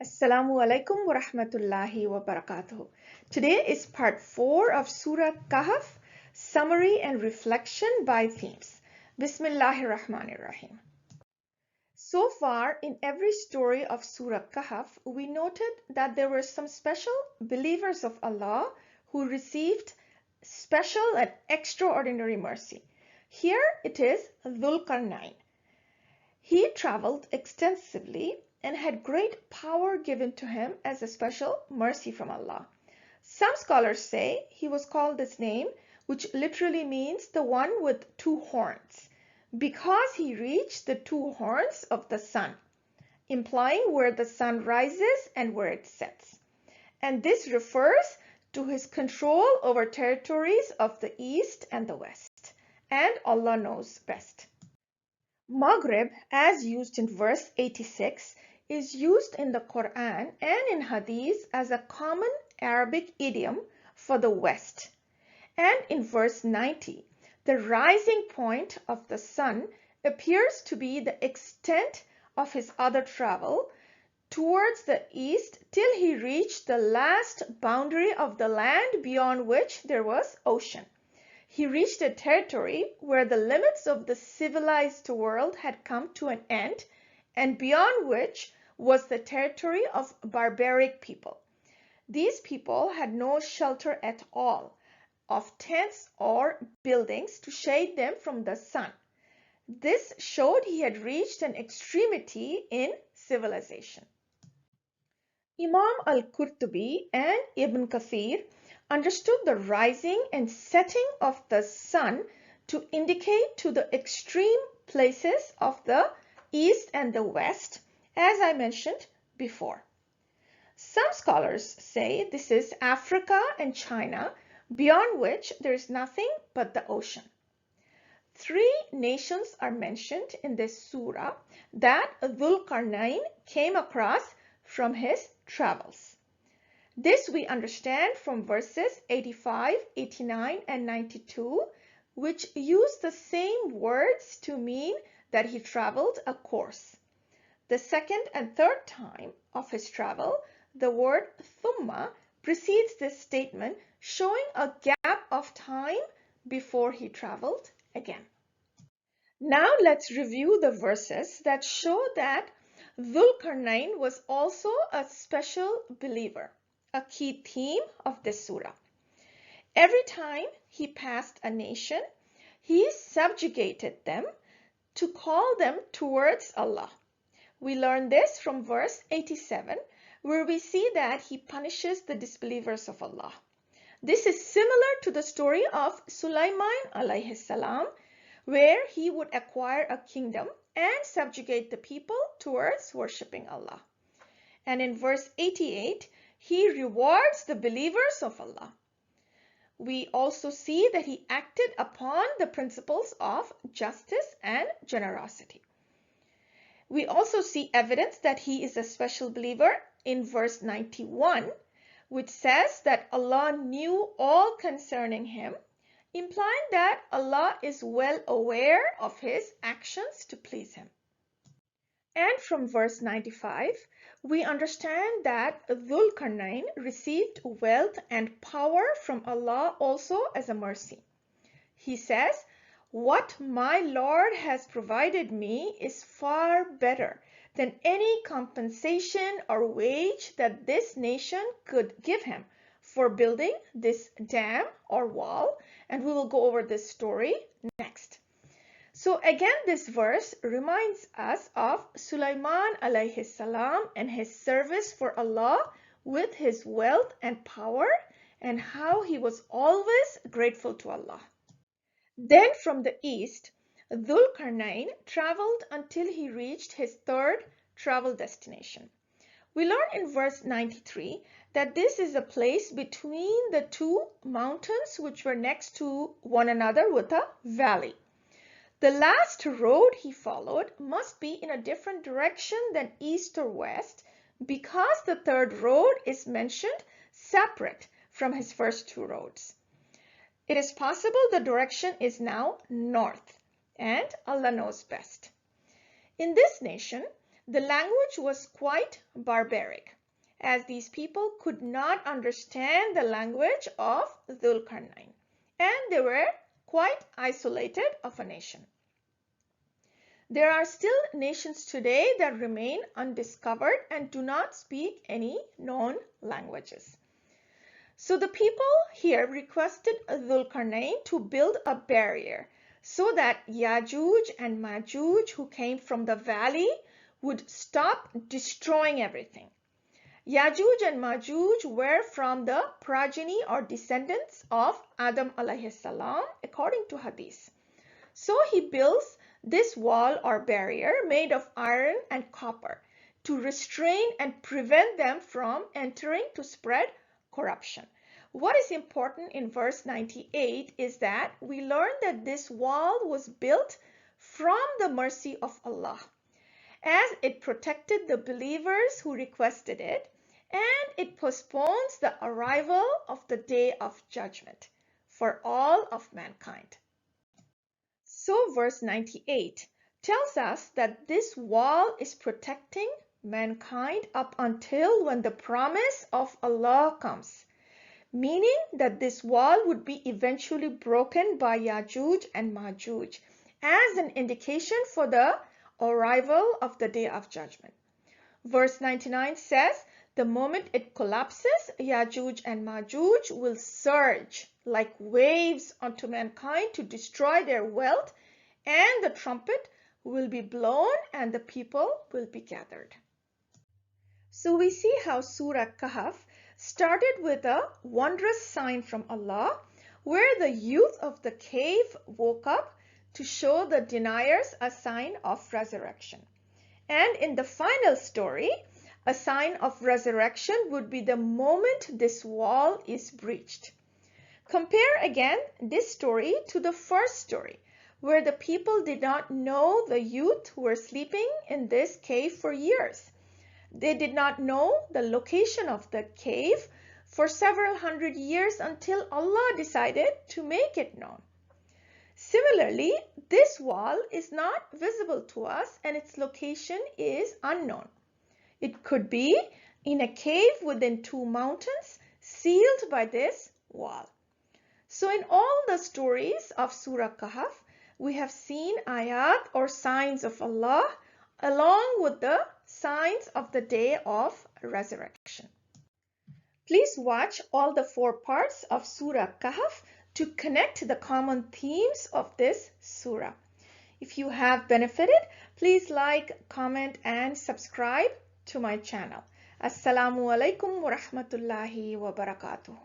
Assalamu alaikum wa rahmatullahi wa barakatuh. Today is part 4 of Surah Kahf, Summary and Reflection by Themes. Bismillahir Rahmanir Rahim. So far, in every story of Surah Kahf, we noted that there were some special believers of Allah who received special and extraordinary mercy. Here it is Dhul Qarnayn. He traveled extensively and had great power given to him as a special mercy from Allah. Some scholars say he was called this name, which literally means the one with two horns, because he reached the two horns of the sun, implying where the sun rises and where it sets. And this refers to his control over territories of the east and the west. And Allah knows best. Maghrib, as used in verse 86, is used in the Quran and in Hadith as a common Arabic idiom for the West. And in verse 90, the rising point of the sun appears to be the extent of his other travel towards the east till he reached the last boundary of the land beyond which there was ocean. He reached a territory where the limits of the civilized world had come to an end, and beyond which was the territory of barbaric people. These people had no shelter at all, of tents or buildings to shade them from the sun. This showed he had reached an extremity in civilization. Imam al-Qurtubi and Ibn Kathir understood the rising and setting of the sun to indicate to the extreme places of the east and the west, as I mentioned before. Some scholars say this is Africa and China, beyond which there is nothing but the ocean. 3 nations are mentioned in this surah that Dhul Qarnayn came across from his travels. This we understand from verses 85, 89, and 92, which use the same words to mean that he traveled a course. The second and third time of his travel, the word thumma precedes this statement, showing a gap of time before he traveled again. Now let's review the verses that show that Dhul Qarnayn was also a special believer, a key theme of this surah. Every time he passed a nation, he subjugated them to call them towards Allah. We learn this from verse 87, where we see that he punishes the disbelievers of Allah. This is similar to the story of Sulaiman alayhi salam, where he would acquire a kingdom and subjugate the people towards worshipping Allah. And in verse 88, he rewards the believers of Allah. We also see that he acted upon the principles of justice and generosity. We also see evidence that he is a special believer in verse 91, which says that Allah knew all concerning him, implying that Allah is well aware of his actions to please him. And from verse 95, we understand that Dhul Qarnayn received wealth and power from Allah also as a mercy. He says, "What my Lord has provided me is far better than any compensation or wage that this nation could give him for building this dam or wall," and we will go over this story next. So again, this verse reminds us of Sulaiman alayhi salam and his service for Allah with his wealth and power, and how he was always grateful to Allah. Then from the east, Dhul Qarnayn traveled until he reached his third travel destination. We learn in verse 93 that this is a place between the two mountains which were next to one another with a valley. The last road he followed must be in a different direction than east or west, because the third road is mentioned separate from his first 2 roads. It is possible the direction is now north, and Allah knows best. In this nation, The language was quite barbaric, as these people could not understand the language of Dhul Qarnayn, and they were quite isolated of a nation. There are still nations today that remain undiscovered and do not speak any known languages. So the people here requested Dhul Qarnayn to build a barrier so that Yajuj and Majuj, who came from the valley, would stop destroying everything. Yajuj and Majuj were from the progeny or descendants of Adam alayhi salam, according to Hadith. So he builds this wall or barrier made of iron and copper to restrain and prevent them from entering to spread corruption. What is important in verse 98 is that we learn that this wall was built from the mercy of Allah, as it protected the believers who requested it, and it postpones the arrival of the day of judgment for all of mankind. So verse 98 tells us that this wall is protecting mankind up until when the promise of Allah comes, meaning that this wall would be eventually broken by Yajuj and Majuj as an indication for the arrival of the day of judgment. Verse 99 says, the moment it collapses, Yajuj and Majuj will surge like waves onto mankind to destroy their wealth, and the trumpet will be blown and the people will be gathered. So we see how Surah Kahf started with a wondrous sign from Allah, where the youth of the cave woke up to show the deniers a sign of resurrection. And in the final story, a sign of resurrection would be the moment this wall is breached. Compare again this story to the first story, where the people did not know the youth who were sleeping in this cave for years. They did not know the location of the cave for several hundred years until Allah decided to make it known. Similarly, this wall is not visible to us and its location is unknown. It could be in a cave within two mountains sealed by this wall. So in all the stories of Surah Kahf, we have seen ayat or signs of Allah along with the signs of the day of resurrection. Please watch all the 4 parts of Surah Kahf to connect the common themes of this surah. If you have benefited, please like, comment and subscribe to my channel. Assalamu alaikum wa rahmatullahi wa barakatuh.